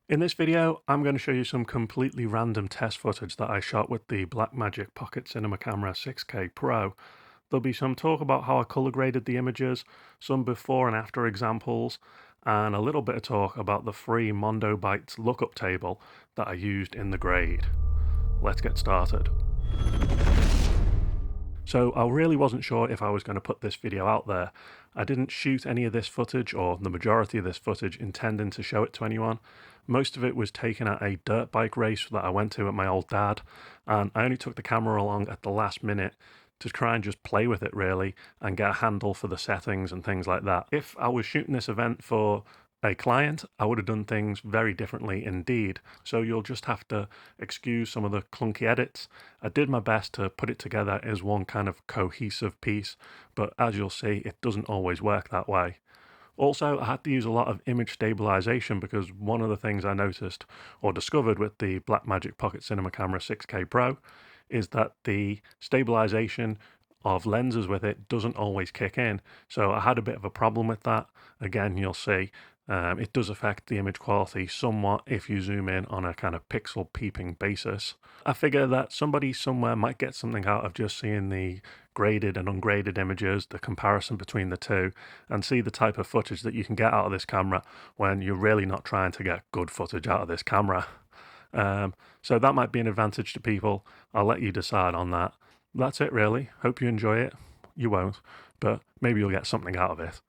In this video, I'm going to show you some completely random test footage that I shot with the Blackmagic Pocket Cinema Camera 6K Pro. There'll be some talk about how I color graded the images, some before and after examples, and a little bit of talk about the free MondoBytes lookup table that I used in the grade. Let's get started. So I really wasn't sure if I was going to put this video out there. I didn't shoot any of this footage, or the majority of this footage, intending to show it to anyone. Most of it was taken at a dirt bike race that I went to with my old dad, and I only took the camera along at the last minute to try and just play with it really and get a handle for the settings and things like that. If I was shooting this event for a client, I would have done things very differently indeed. So you'll just have to excuse some of the clunky edits. I did my best to put it together as one kind of cohesive piece, but as you'll see, it doesn't always work that way. Also, I had to use a lot of image stabilization because one of the things I noticed or discovered with the Blackmagic Pocket Cinema Camera 6K Pro is that the stabilization of lenses with it doesn't always kick in. So I had a bit of a problem with that. Again, you'll see it does affect the image quality somewhat if you zoom in on a kind of pixel peeping basis. I figure that somebody somewhere might get something out of just seeing the graded and ungraded images, the comparison between the two, and see the type of footage that you can get out of this camera when you're really not trying to get good footage out of this camera. So that might be an advantage to people. I'll let you decide on that. That's it really. Hope you enjoy it. You won't, but maybe you'll get something out of it.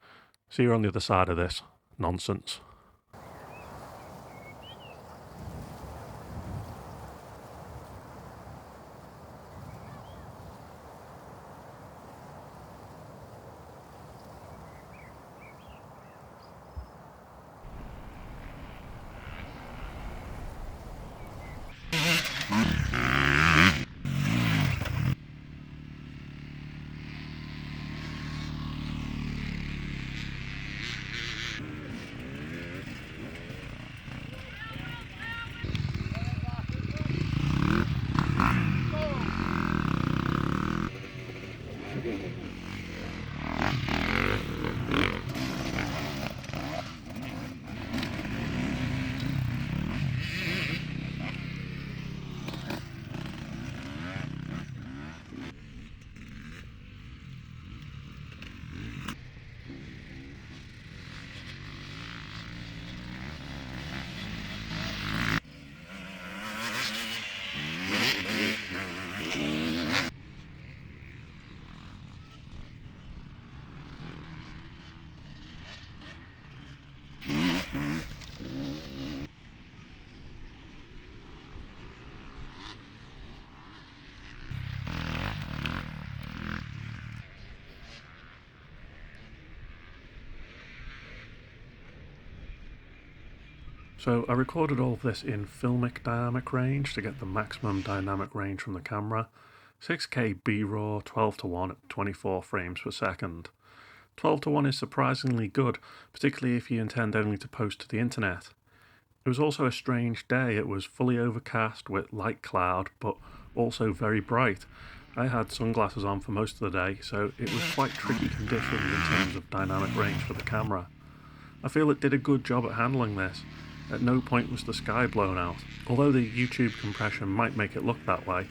See you on the other side of this nonsense. So I recorded all of this in filmic dynamic range to get the maximum dynamic range from the camera. 6K B-RAW 12:1 at 24 frames per second. 12:1 is surprisingly good, particularly if you intend only to post to the internet. It was also a strange day. It was fully overcast with light cloud, but also very bright. I had sunglasses on for most of the day, so it was quite tricky conditions in terms of dynamic range for the camera. I feel it did a good job at handling this. At no point was the sky blown out. Although the YouTube compression might make it look that way,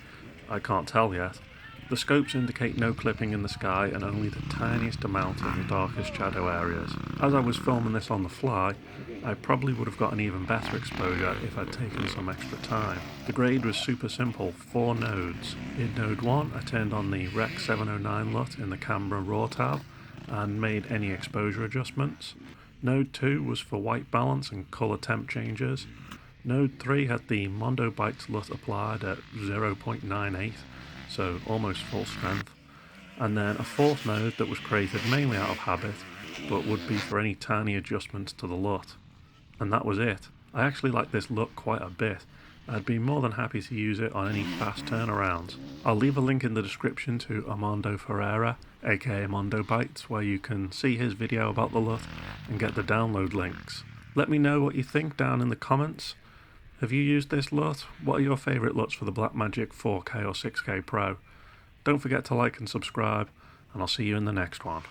I can't tell yet. The scopes indicate no clipping in the sky and only the tiniest amount in the darkest shadow areas. As I was filming this on the fly, I probably would have got an even better exposure if I'd taken some extra time. The grade was super simple, 4 nodes. In node 1 I turned on the Rec 709 LUT in the camera raw tab and made any exposure adjustments. Node 2 was for white balance and colour temp changes. Node 3 had the MondoBytes LUT applied at 0.98, so almost full strength. And then a fourth node that was created mainly out of habit, but would be for any tiny adjustments to the LUT. And that was it. I actually like this LUT quite a bit. I'd be more than happy to use it on any fast turnarounds. I'll leave a link in the description to Armando Ferreira, aka MondoBytes, where you can see his video about the LUT and get the download links. Let me know what you think down in the comments. Have you used this LUT? What are your favourite LUTs for the Blackmagic 4K or 6K Pro? Don't forget to like and subscribe, and I'll see you in the next one.